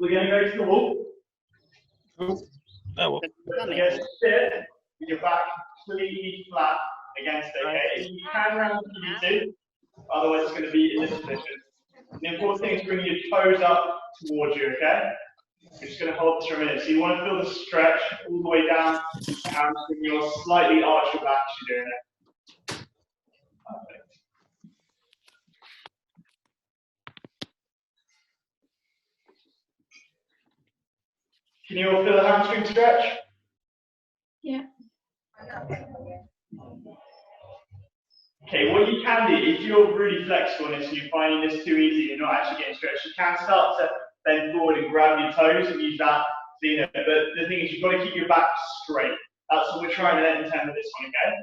We're going to go to the wall. Oh, well. Against the sit, with your back completely flat against it, okay? You can round if you need to, otherwise it's going to be in this position. The important thing is bringing your toes up towards you, okay? You're just going to hold this for a minute. So you want to feel the stretch all the way down, and you'll slightly arch your back as you're doing it. Perfect. Can you all feel the hamstring stretch? Yeah. Okay, what you can do, if you're really flexible in this and you're finding this too easy, you're not actually getting stretched, you can start to bend forward and grab your toes and use that. But the thing is, you've got to keep your back straight. That's what we're trying to intend with this one, okay?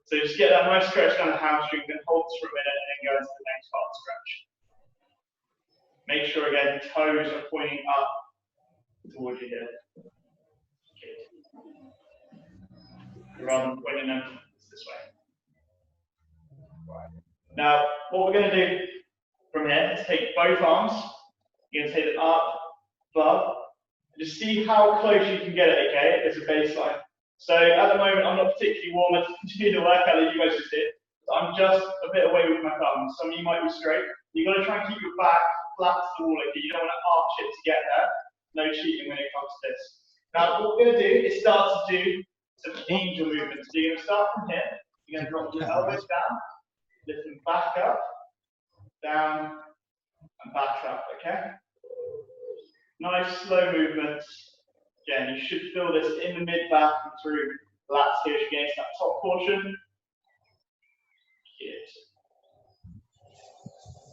So just get that nice stretch down the hamstring, then hold this for a minute, and then go into the next part stretch. Make sure, again, toes are pointing up towards your head. Rather than pointing them this way. Now, what we're going to do from here is take both arms. You're going to take it up, above, and just see how close you can get it, okay, as a baseline. So at the moment, I'm not particularly warm to do the workout that you guys just did. So I'm just a bit away with my thumbs. Some of you might be straight. You've got to try and keep your back flat to the wall, okay? You don't want to arch it to get there. No cheating when it comes to this. Now, what we're going to do is start to do some angel movements. So you're going to start from here. You're going to drop your elbows down, lift them back up, down, and back up, okay? Nice slow movements. Again, you should feel this in the mid-back and through lats here against that top portion. Good.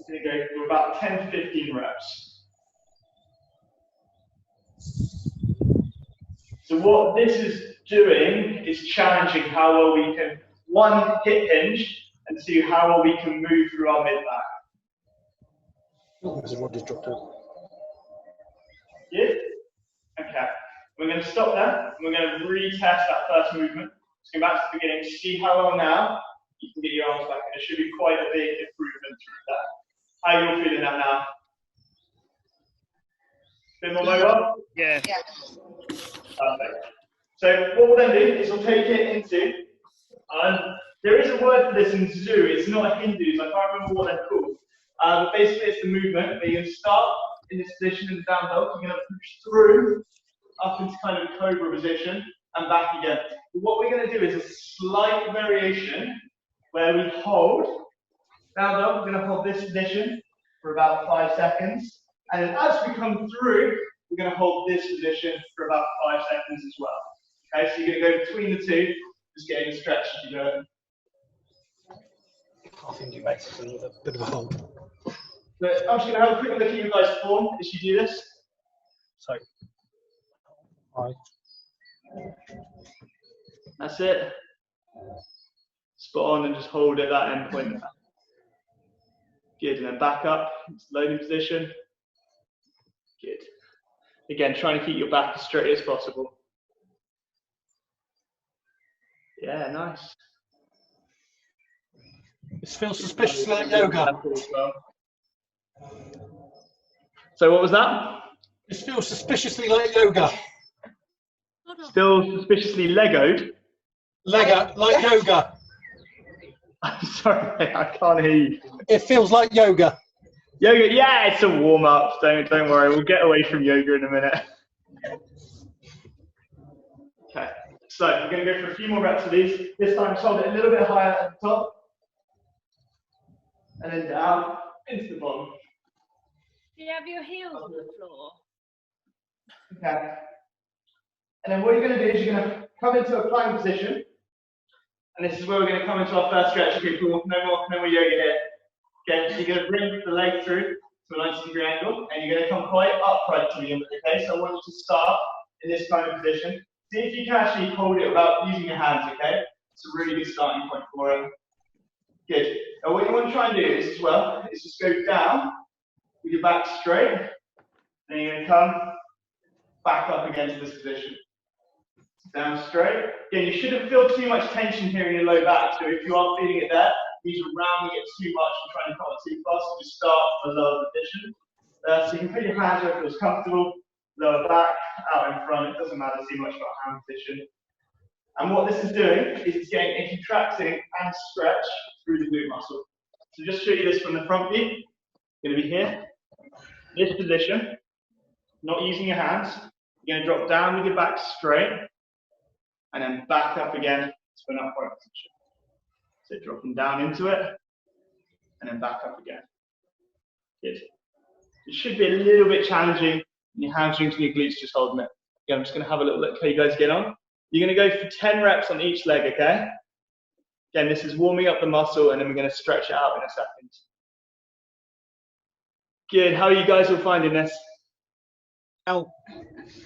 We're going to go for about 10 to 15 reps. So what this is doing is challenging how well we can, one, hip hinge, and two, how well we can move through our mid-back. Oh, there's a rod just dropped out. Good? Okay. We're going to stop there, and we're going to retest that first movement. Let's go back to the beginning, see how well now you can get your arms back, and it should be quite a big improvement through that. How are you all feeling that now? A bit more mobile? Yeah. Perfect. So what we'll then do is we'll take it into, there is a word for this in zoo, it's not Hindus, I can't remember what they're called. But basically it's the movement where you're going to start in this position in the down dog, you're going to push through up into kind of a cobra position and back again. But what we're going to do is a slight variation where we hold, down dog, we're going to hold this position for about 5 seconds. And then as we come through, we're going to hold this position for about 5 seconds as well. Okay, so you're going to go between the two, just getting a stretch as you do it. I think it makes a bit of a hole. So I'm just going to have a quick look at you guys' form as you do this. So, hi. That's it. Spot on and just hold at that end point. Good, and then back up, loading position. Good. Again, trying to keep your back as straight as possible. Yeah, nice. This feels suspiciously like yoga. So what was that? This feels suspiciously like yoga. Still suspiciously Legoed? Lego, like yoga. I'm sorry, I can't hear you. It feels like yoga. Yoga, yeah, it's a warm-up. Don't worry, we'll get away from yoga in a minute. Okay, so we're going to go for a few more reps of these. This time, just hold it a little bit higher at the top, and then down into the bottom. Do you have your heels on the floor? Okay. And then what you're going to do is you're going to come into a plank position, and this is where we're going to come into our first stretch. Okay, cool. No more yoga here. Okay, so you're going to bring the leg through to a 90-degree angle, and you're going to come quite upright to begin with, okay? So I want you to start in this kind of position. See if you can actually hold it without using your hands, okay? It's a really good starting point for it. Good. Now what you want to try and do is, as well, is just go down with your back straight, and you're going to come back up again to this position. Down straight. Again, you shouldn't feel too much tension here in your low back, so if you are feeling it there, means you're rounding it too much and trying to cover too fast, so just start from a lower position. So you can put your hands where it feels comfortable, lower back, out in front. It doesn't matter too much about hand position. And what this is doing is it's getting a contracting and stretch through the glute muscle. So just show you this from the front view. You're going to be here, this position, not using your hands. You're going to drop down with your back straight, and then back up again to an upright position. So dropping down into it, and then back up again. Good. It should be a little bit challenging in your hamstrings and your glutes just holding it. Again, I'm just going to have a little look how you guys get on. You're going to go for 10 reps on each leg, okay? Again, this is warming up the muscle, and then we're going to stretch it out in a second. Good. How are you guys all finding this? Ow. I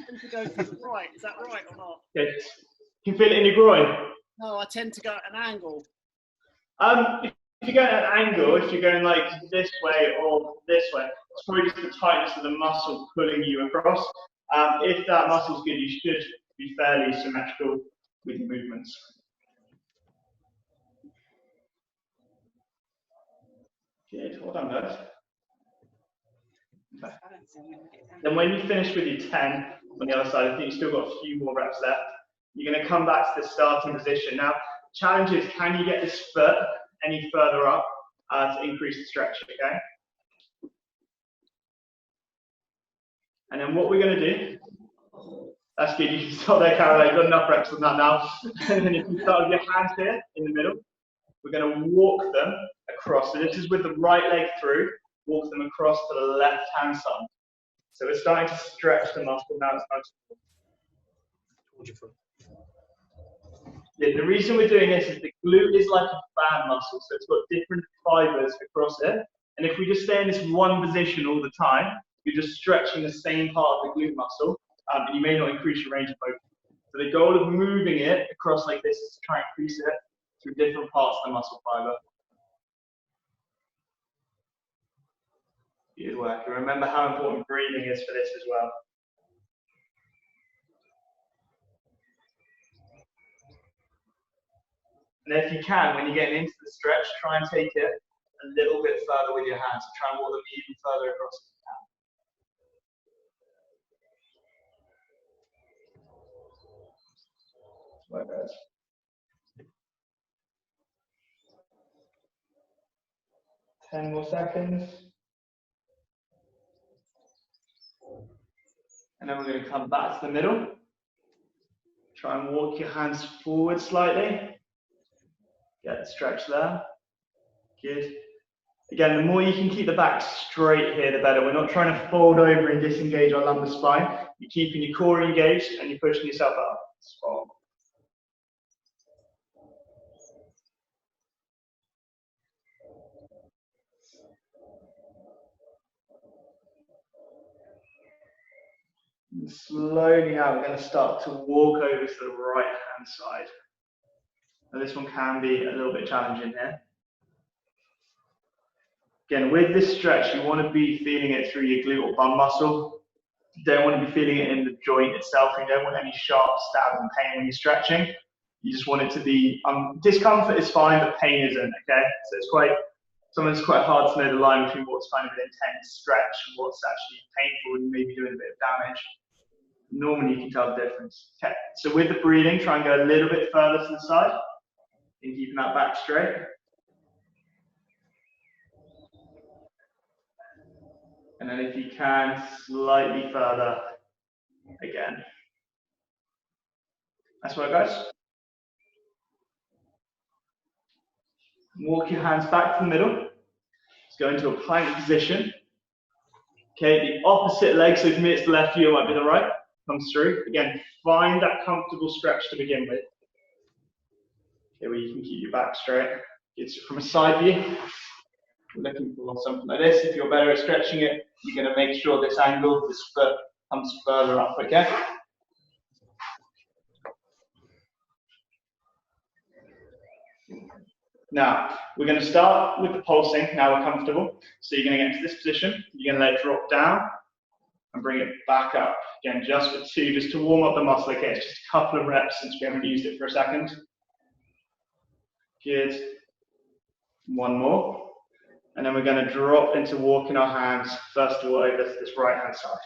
tend to go to the right. Is that right or not? Good. You can feel it in your groin? No, I tend to go at an angle. If you're going at an angle, if you're going like this way or this way, it's probably just the tightness of the muscle pulling you across. If that muscle's good, you should be fairly symmetrical with your movements. Good, well done guys. Okay. Then when you finish with your 10 on the other side, I think you've still got a few more reps left. You're going to come back to the starting position. Now, challenge is, can you get this foot any further up to increase the stretch, okay? And then what we're going to do, that's good, you can stop there, Carol, you've got enough reps on that now. And then if you start with your hands here in the middle, we're going to walk them across. So this is with the right leg through, walk them across to the left-hand side. So we're starting to stretch the muscle, now it's time to. Yeah, the reason we're doing this is the glute is like a fan muscle, so it's got different fibers across it. And if we just stay in this one position all the time, you're just stretching the same part of the glute muscle, and you may not increase your range of motion. So the goal of moving it across like this is to try and increase it through different parts of the muscle fiber. Good work. And remember how important breathing is for this as well. And if you can, when you're getting into the stretch, try and take it a little bit further with your hands. Try and walk them even further across if you can. Like that. Ten more seconds. And then we're going to come back to the middle. Try and walk your hands forward slightly. Get the stretch there. Good. Again, the more you can keep the back straight here, the better. We're not trying to fold over and disengage our lumbar spine. You're keeping your core engaged and you're pushing yourself up. Spot on. And slowly now we're going to start to walk over to the right hand side. Now this one can be a little bit challenging here. Again, with this stretch, you want to be feeling it through your glute or bum muscle. You don't want to be feeling it in the joint itself. You don't want any sharp stab and pain when you're stretching. You just want it to be, discomfort is fine, but pain isn't, okay? So it's sometimes it's quite hard to know the line between what's kind of an intense stretch and what's actually painful and maybe doing a bit of damage. Normally you can tell the difference. Okay, so with the breathing, try and go a little bit further to the side and keeping that back straight. And then if you can, slightly further again. That's right, guys. Walk your hands back to the middle. Let's go into a plank position. Okay, the opposite leg, so for me it's the left, you might be the right, comes through. Again, find that comfortable stretch to begin with. Okay, where you can keep your back straight. It's from a side view. We're looking for something like this. If you're better at stretching it, you're going to make sure this angle, this foot comes further up, okay? Now, we're going to start with the pulsing. Now we're comfortable. So you're going to get into this position. You're going to let it drop down and bring it back up. Again, just for 2, just to warm up the muscle. Okay, it's just a couple of reps since we haven't used it for a second. Good. 1 more. And then we're going to drop into walking our hands, first of all, over this right-hand side.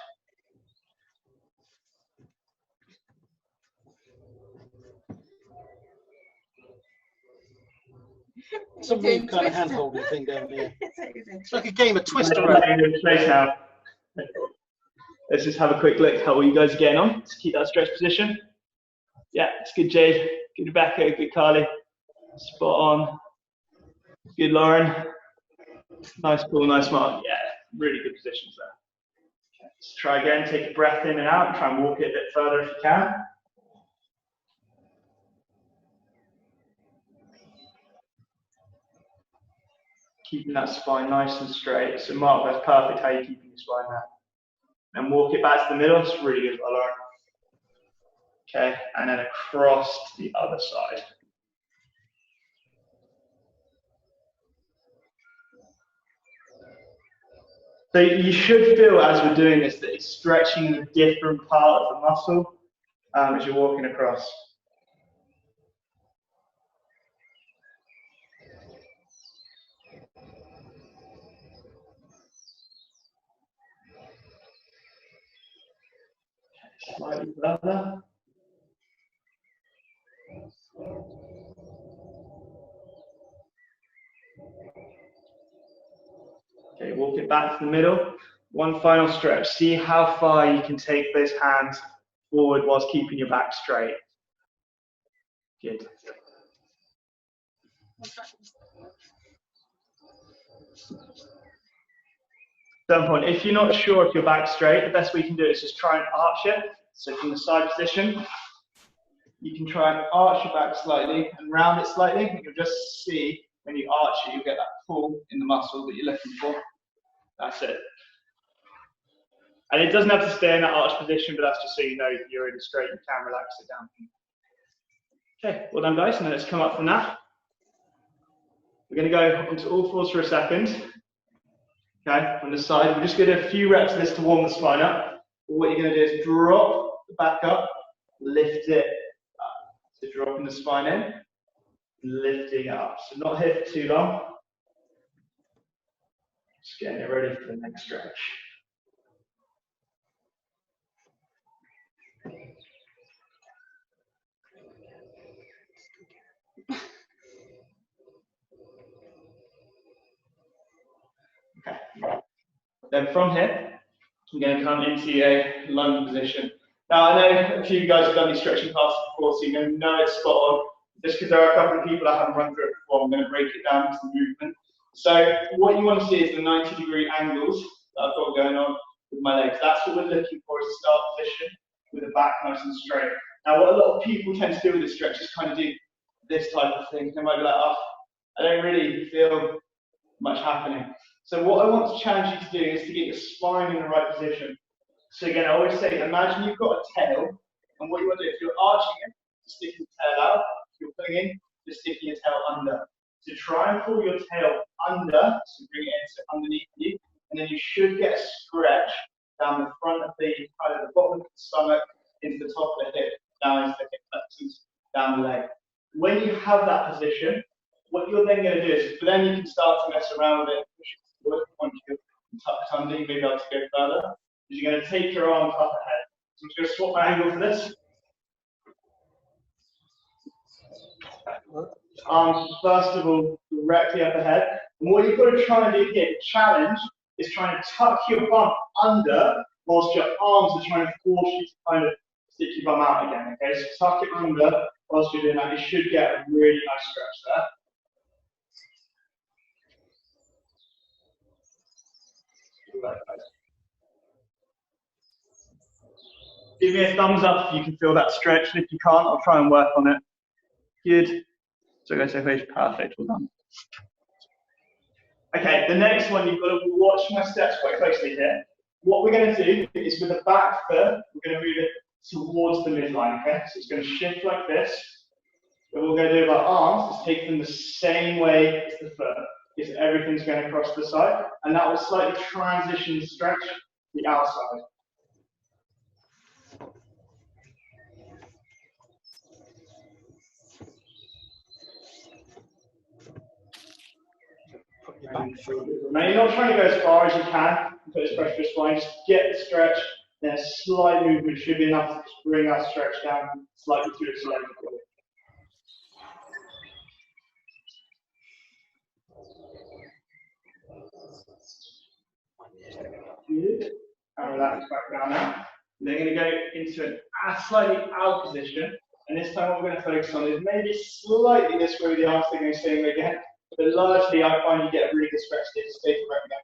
Some weird kind of hand holding thing down there. It's like a game of Twister. Place now. Let's just have a quick look how you guys are getting on. Let's keep that stretch position. Yeah, it's good, Jade. Good Rebecca, good Carly. Spot on. Good, Lauren. Nice, Paul, nice, Mark. Yeah, really good positions there. Okay, let's try again. Take a breath in and out and try and walk it a bit further if you can. Keeping that spine nice and straight. So Mark, that's perfect how you're keeping your spine there. And walk it back to the middle. It's really good, well, Lauren. Okay, and then across to the other side. So you should feel as we're doing this that it's stretching a different part of the muscle as you're walking across. Slightly further. Okay, walk it back to the middle. One final stretch. See how far you can take those hands forward whilst keeping your back straight. Good. Some point. If you're not sure if your back's straight, the best way you can do it is just try and arch it. So from the side position, you can try and arch your back slightly and round it slightly. And you'll just see when you arch it, you'll get that pull in the muscle that you're looking for. That's it. And it doesn't have to stay in that arch position, but that's just so you know that you're in straight, you can relax it down. Okay, well done guys, and then let's come up from that. We're going to go onto all fours for a second. Okay, on the side, we're just going to do a few reps of this to warm the spine up. But what you're going to do is drop the back up, lift it up. So dropping the spine in, lifting it up. So not here for too long. Just getting it ready for the next stretch. Okay. Then from here, I'm going to come into a lunge position. Now, I know a few of you guys have done these stretching classes before, so you're going to know it's spot on. Just because there are a couple of people that haven't run through it before, I'm going to break it down into the movement. So what you want to see is the 90-degree angles that I've got going on with my legs. That's what we're looking for as a start position with the back nice and straight. Now, what a lot of people tend to do with this stretch is kind of do this type of thing. They might be like, oh, I don't really feel much happening. So what I want to challenge you to do is to get your spine in the right position. So again, I always say, imagine you've got a tail, and what you want to do, if you're arching it, stick your tail out. If you're pulling in, just stick your tail under. So try and pull your tail under, so bring it in so underneath you, and then you should get a stretch down the front of the, kind of the bottom of the stomach, into the top of the hip, down into the hip flexors, down the leg. When you have that position, what you're then going to do is, but then you can start to mess around with it, push it forward, once you tuck it under, you may be able to go further. Is you're going to take your arms up ahead. So I'm just going to swap my angle for this. Arms, first of all, directly up ahead. And what you've got to try and do here, the challenge, is trying to tuck your bum under, whilst your arms are trying to force you to kind of stick your bum out again. Okay, so tuck it under whilst you're doing that. You should get a really nice stretch there. Give me a thumbs up if you can feel that stretch, and if you can't, I'll try and work on it. Good. So guys, perfect. Well done. Okay, the next one, you've got to watch my steps quite closely here. What we're going to do is with the back foot, we're going to move it towards the midline. Okay, so it's going to shift like this. What we're going to do with our arms is take them the same way as the foot, because everything's going across the side, and that will slightly transition the stretch to the outside. Now you're not trying to go as far as you can, put as pressure to your spine, just get the stretch, then a slight movement should be enough to just bring that stretch down slightly to the side. Good. And relax back down now. They're going to go into a slightly out position, and this time what we're going to focus on is maybe slightly this way with the arms, they're going to stay again, but largely I find you get a really good stretch there to stay right down.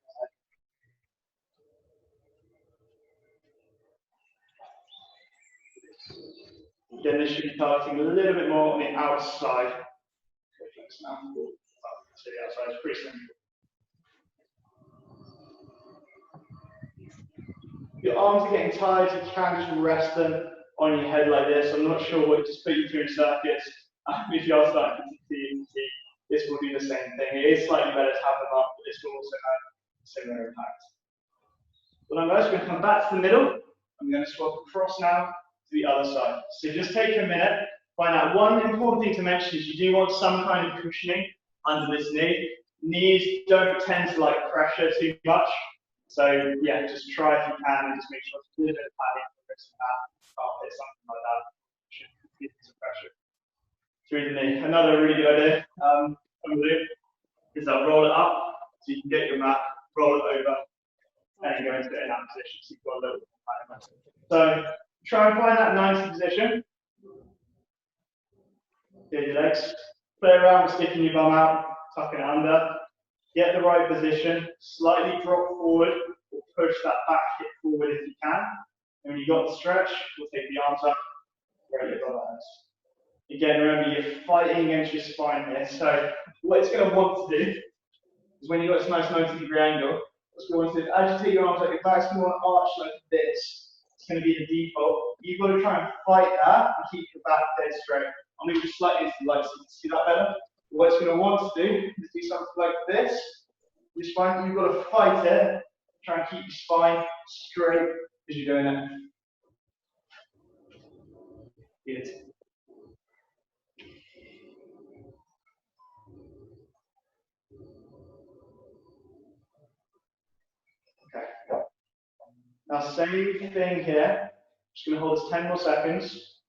Again, this should be targeting a little bit more on the outside. Now. So the outside is pretty simple. Your arms are getting tired, you can just rest them on your head like this. I'm not sure what, just put you through circuits. If you are starting to see, this will do the same thing. It is slightly better to have them up, but this will also have similar impact. Well, I'm going to come back to the middle. I'm going to swap across now to the other side. So just take a minute, find out one important thing to mention is you do want some kind of cushioning under this knee. Knees don't tend to like pressure too much. So yeah, just try if you can and just make sure it's a little bit of padding for this carpet, something like that. Should give some pressure through the knee. Another really good idea I'm going to do is I'll roll it up so you can get your mat, roll it over, and go into it in that position so you've got a little bit of padding. So try and find that 90 position. Get your legs, play around with sticking your bum out, tucking it under. Get the right position, slightly drop forward, or push that back hip forward if you can. And when you've got the stretch, we'll take the arms up, where you've got the hands. Again, remember, you're fighting against your spine here. So what it's going to want to do is when you've got this nice 90-degree angle, it's going to agitate your arms like your back's more arch like this. It's going to be the default. You've got to try and fight that and keep your back dead straight. I'll move you slightly into the light so you can see that better. What it's going to want to do is do something like this. Your spine, you've got to fight it. Try and keep your spine straight as you're doing it. Good. Okay. Now, same thing here. Just going to hold this 10 more seconds.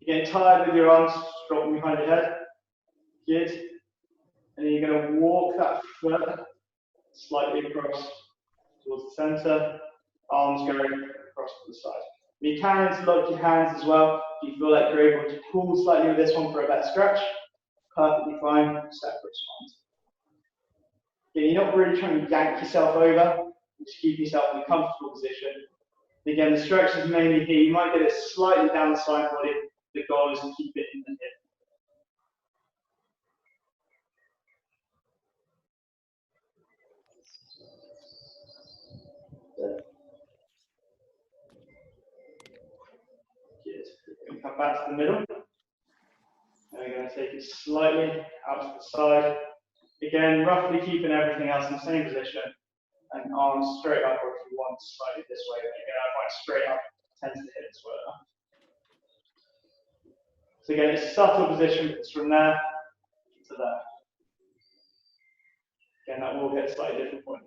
You're getting tired with your arms, drop them behind your head. Good. And then you're going to walk that foot slightly across towards the center, arms going across to the side. You can interlock your hands as well. If you feel like you're able to pull slightly with this one for a better stretch, perfectly fine, separate spines. Again, you're not really trying to yank yourself over, just keep yourself in a comfortable position. Again, the stretch is mainly here. You might get it slightly down the side body. The goal is to keep it in the hip. Good. Come back to the middle. And we're going to take it slightly out to the side. Again, roughly keeping everything else in the same position. And arms straight up, or if you want, slightly this way. Again, I find straight up tends to hit as well. So again, it's a subtle position, but it's from there to there. Again, that will get a slightly different point.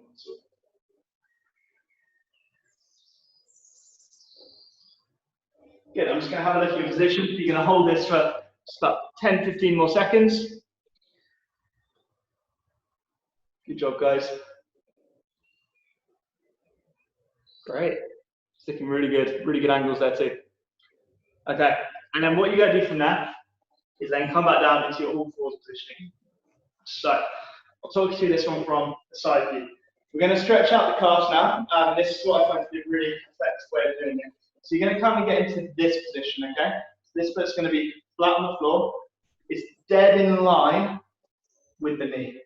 Good, I'm just going to have a look at your position. You're going to hold this for just about 10-15 more seconds. Good job, guys. Great. Sticking really good angles there too. Okay, and then what you're going to do from there is then come back down into your all fours positioning. So, I'll talk you through this one from the side view. We're going to stretch out the calves now. This is what I find to be a really effective way of doing it. So you're going to come and get into this position, okay? So this foot's going to be flat on the floor. It's dead in line with the knee.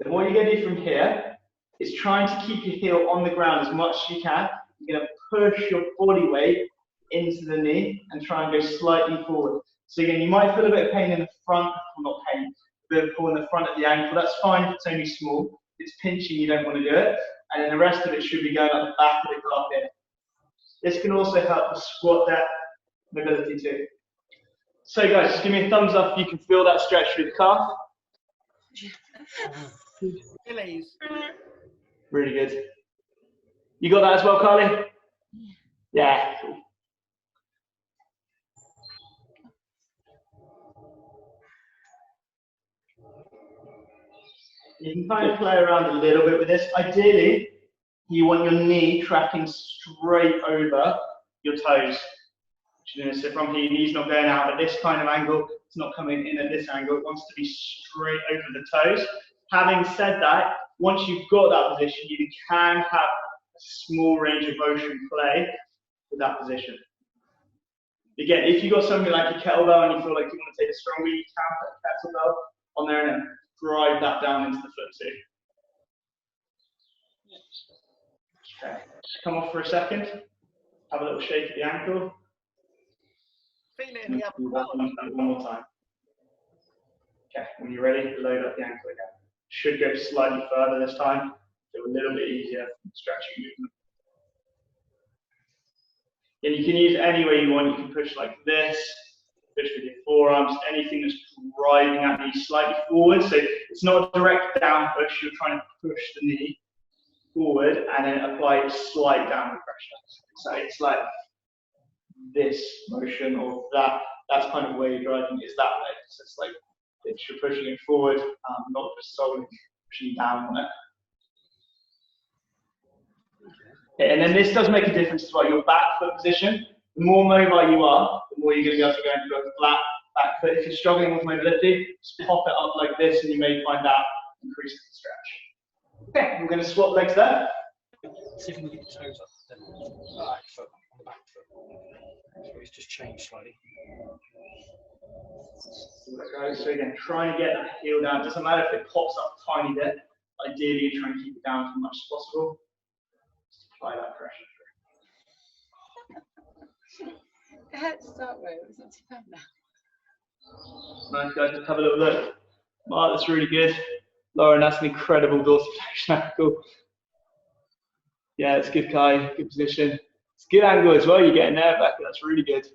Then what you're going to do from here is trying to keep your heel on the ground as much as you can. You're going to push your body weight into the knee and try and go slightly forward. So again, you might feel a bit of pain in the front, well not pain, a bit of pull in the front of the ankle. That's fine if it's only small. If it's pinching, you don't want to do it. And then the rest of it should be going up the back of the calf here. This can also help the squat depth mobility too. So guys, just give me a thumbs up if you can feel that stretch through the calf. Achilles. Really good. You got that as well, Carly? Yeah. Cool. You can kind of play around a little bit with this. Ideally, you want your knee tracking straight over your toes. So from here, your knee's not going out at this kind of angle. It's not coming in at this angle. It wants to be straight over the toes. Having said that, once you've got that position, you can have a small range of motion play with that position. Again, if you've got something like a kettlebell and you feel like you want to take it stronger, you can put a kettlebell on there and then drive that down into the foot too. Okay, just come off for a second. Have a little shake at the ankle. Feel it in the upper One more time. Okay, when you're ready, load up the ankle again. Should go slightly further this time, so a little bit easier stretching movement. And you can use any way you want. You can push like this, push with your forearms, anything that's driving that knee slightly forward. So it's not a direct down push, you're trying to push the knee forward and then apply slight downward pressure. So it's like this motion or that's kind of where you're driving is that way. So it's like you're pushing it forward, not just solely pushing down on it. Okay, and then this does make a difference as well. Your back foot position, the more mobile you are, the more you're going to be able to go into a flat back foot. If you're struggling with mobility, just pop it up like this and you may find that increases the stretch. Okay, we're going to swap legs there. See if we can get the toes up. Then back foot on the back foot. So it's just changed slightly. So again, try and get that heel down. It doesn't matter if it pops up a tiny bit. Ideally, you try and keep it down as much as possible. Just apply that pressure through. It hurt to start with, it's not too bad now. Nice, guys, let's have a little look. Mark, that's really good. Lauren, that's an incredible dorsiflexion ankle. Yeah, it's good, Kai. Good position. It's a good angle as well. You're getting there back. That's really good.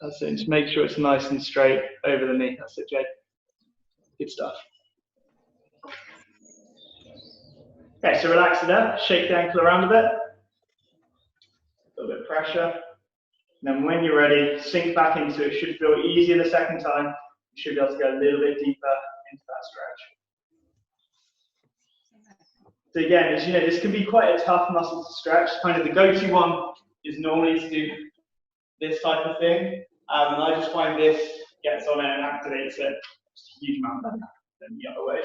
That's it. Just make sure it's nice and straight over the knee. That's it, Jay. Good stuff. Okay, so relax it there. Shake the ankle around a bit. A little bit of pressure. And then when you're ready, sink back into it. It should feel easier the second time. You should be able to go a little bit deeper into that stretch. So again, as you know, this can be quite a tough muscle to stretch. Kind of the go-to one is normally to do this type of thing. And I just find this gets on it and activates it just a huge amount better than the other way.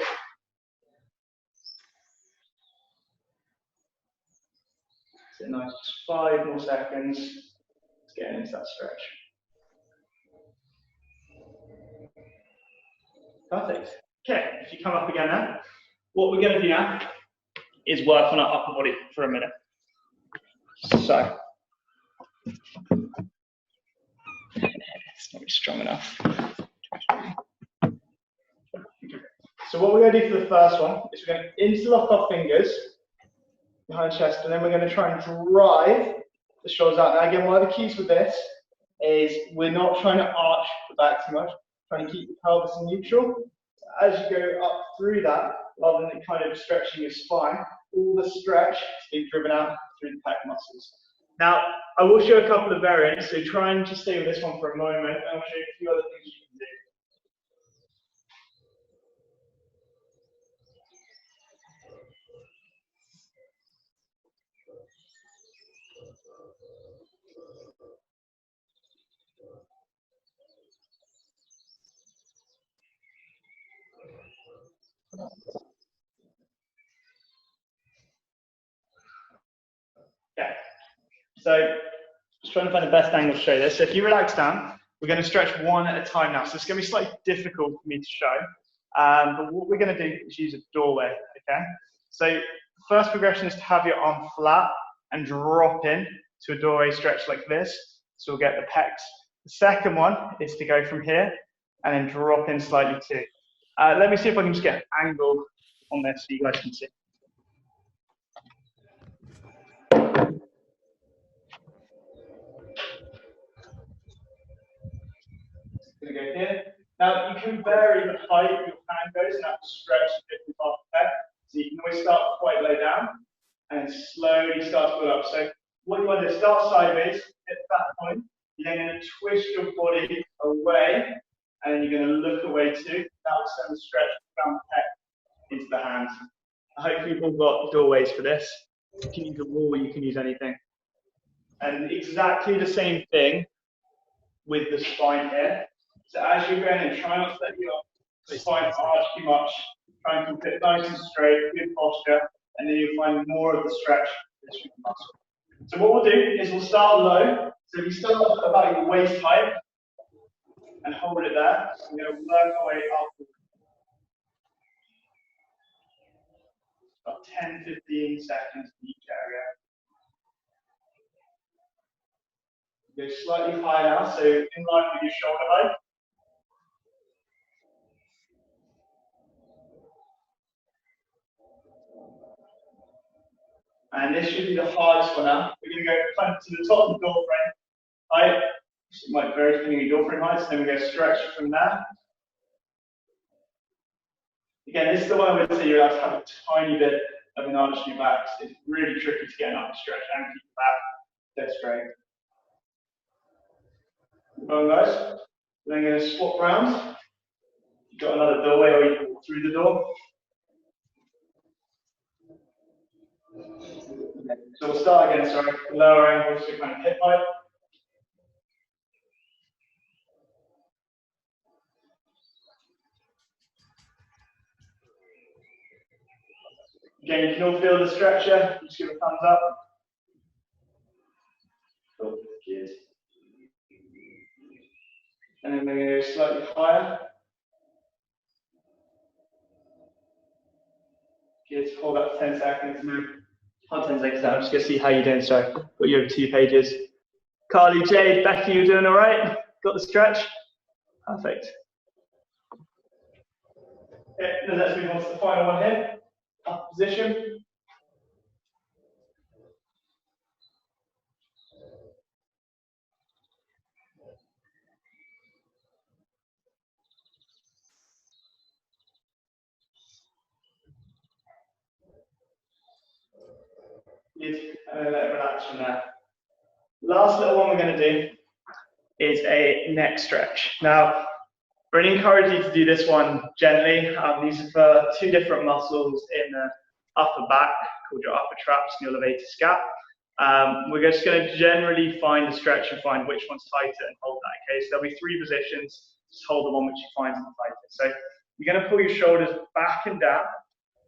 So nice, just 5 more seconds. Let's get into that stretch. Perfect. Okay, if you come up again now, what we're going to do now is work on our upper body for a minute. So, it's not really strong enough. So what we're going to do for the first one is we're going to interlock our fingers behind the chest, and then we're going to try and drive the shoulders out. Now again, one of the keys with this is we're not trying to arch the back too much, trying to keep the pelvis neutral. So as you go up through that, rather than kind of stretching your spine, all the stretch is being driven out through the pec muscles. Now, I will show a couple of variants, so try and just stay with this one for a moment, and I'll show you a few other things you can do. Okay, so just trying to find the best angle to show this. So if you relax down, we're going to stretch one at a time now. So it's going to be slightly difficult for me to show, but what we're going to do is use a doorway, okay? So the first progression is to have your arm flat and drop in to a doorway stretch like this. So we'll get the pecs. The second one is to go from here and then drop in slightly too. Let me see if I can just get an angle on this so you guys can see. Going to go here. Now, you can vary the height your hand goes and that will stretch the different part of the pec. So you can always start quite low down and slowly start to build up. So what you want to do is start sideways, hit that point. You're then going to twist your body away, and then you're going to look away too. That will send the stretch down the pec into the hands. Hopefully you've all got doorways for this. You can use a wall, you can use anything. And exactly the same thing with the spine here. So as you're going in, try not to let your spine arch too much. Try and keep it nice and straight, good posture, and then you'll find more of the stretch through the muscle. So what we'll do is we'll start low. So if you start about your waist height and hold it there, we're going to work our way up. About 10-15 seconds in each area. Go slightly higher now, so in line with your shoulder height. And this should be the hardest one now. We're going to go climb to the top of the door frame height. So it might vary depending on your door frame height, so then we go stretch from there. Again, this is the one I would say you're allowed to have a tiny bit of an arch in your back. It's really tricky to get an upper stretch and keep the back dead straight. Go on, guys. We're then going to swap round. You've got another doorway, or you can walk through the door. So we'll start again, sorry, lower angles to kind of hip height. Again, you can all feel the stretcher. Just give a thumbs up. Cool, good. And then we're going to go slightly higher. Good, hold that for 10 seconds. Move. Hold 10 seconds now. I'm just going to see how you're doing. Sorry, got you over 2 pages. Carly, Jade, Becky, you doing all right? Got the stretch? Perfect. Okay, then let's move on to the final one here. Up position. Good, and then let it relax from there. Last little one we're going to do is a neck stretch. Now, really encourage you to do this one gently. These are for 2 different muscles in the upper back, called your upper traps and your levator scap. We're just going to generally find the stretch and find which one's tighter and hold that. Okay, so there'll be 3 positions. Just hold the one which you find is the tightest. So you're going to pull your shoulders back and down,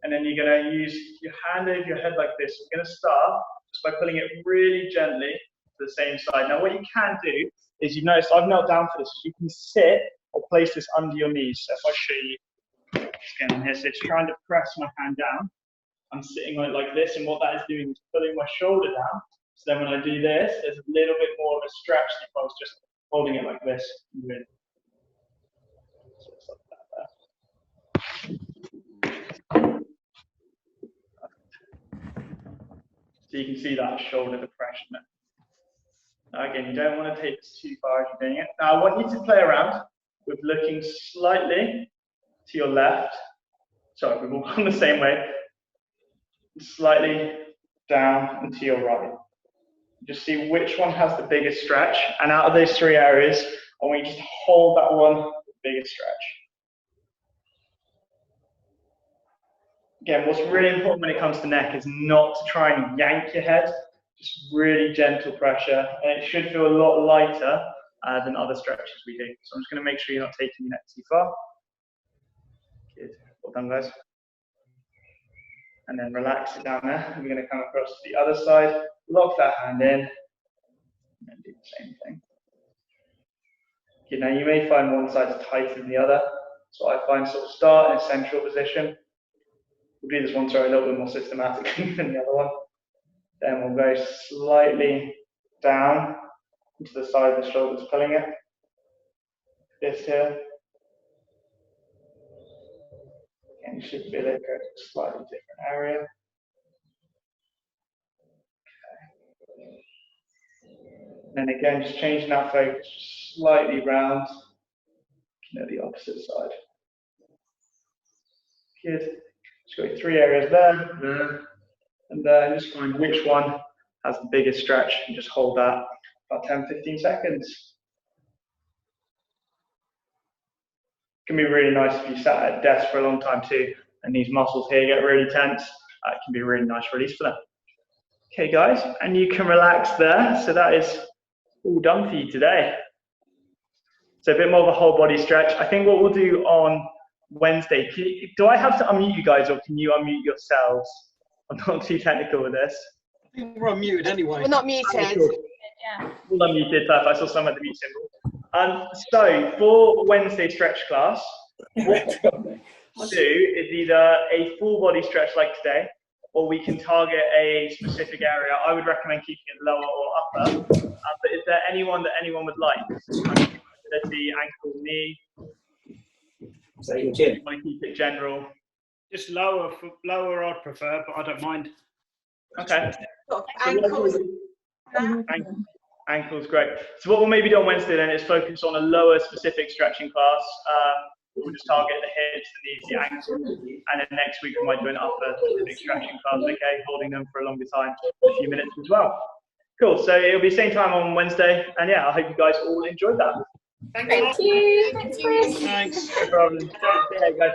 and then you're going to use your hand over your head like this. We're going to start just by pulling it really gently to the same side. Now, what you can do is, you've noticed I've knelt down for this. You can sit or place this under your knees. So if I show you, just getting here, so it's trying to press my hand down. I'm sitting on it like this, and what that is doing is pulling my shoulder down. So then when I do this, there's a little bit more of a stretch than if I was just holding it like this. So it's like that there. So you can see that shoulder depression there. Now again, you don't want to take this too far as you're doing it. Now I want you to play around with looking slightly to your left. Sorry, we've all gone the same way. Slightly down and to your right. Just see which one has the biggest stretch. And out of those 3 areas, I want you to just hold that one with the biggest stretch. Again, what's really important when it comes to neck is not to try and yank your head. Just really gentle pressure, and it should feel a lot lighter than other stretches we do. So I'm just going to make sure you're not taking your neck too far. Good. Well done, guys. And then relax it down there. We're going to come across to the other side, lock that hand in, and then do the same thing. Okay, now you may find one side tighter than the other. So I find sort of start in a central position. We'll do this one, sorry, a little bit more systematically than the other one. Then we'll go slightly down into the side of the shoulders, pulling it. This here. And you should feel it go to a slightly different area. Okay. Then again, just changing our focus slightly round. The opposite side. Good. Just got 3 areas there, and then just find which one has the biggest stretch and just hold that about 10-15 seconds. It can be really nice if you sat at a desk for a long time too, and these muscles here get really tense. It can be a really nice release for them. Okay, guys, and you can relax there. So that is all done for you today. So a bit more of a whole body stretch. I think what we'll do on Wednesday, do I have to unmute you guys, or can you unmute yourselves? I'm not too technical with this. I think we're unmuted anyway. We're not muted. Yeah. All unmuted, perfect. I saw some at the mute symbol. So for Wednesday stretch class, what we'll do is either a full body stretch like today, or we can target a specific area. I would recommend keeping it lower or upper. But is there anyone that anyone would like? Mobility, ankle, knee. So you can. Want to keep it general? Just lower I'd prefer, but I don't mind. Okay. Ankles. Ankles, great. So what we'll maybe do on Wednesday then is focus on a lower specific stretching class. We'll just target the hips, the knees, the ankles, and then next week we might do an upper specific stretching class, okay, holding them for a longer time, a few minutes as well. Cool, so it'll be same time on Wednesday, and yeah, I hope you guys all enjoyed that. Thank you. Thanks, Chris. Thanks. No problem. Yeah, guys.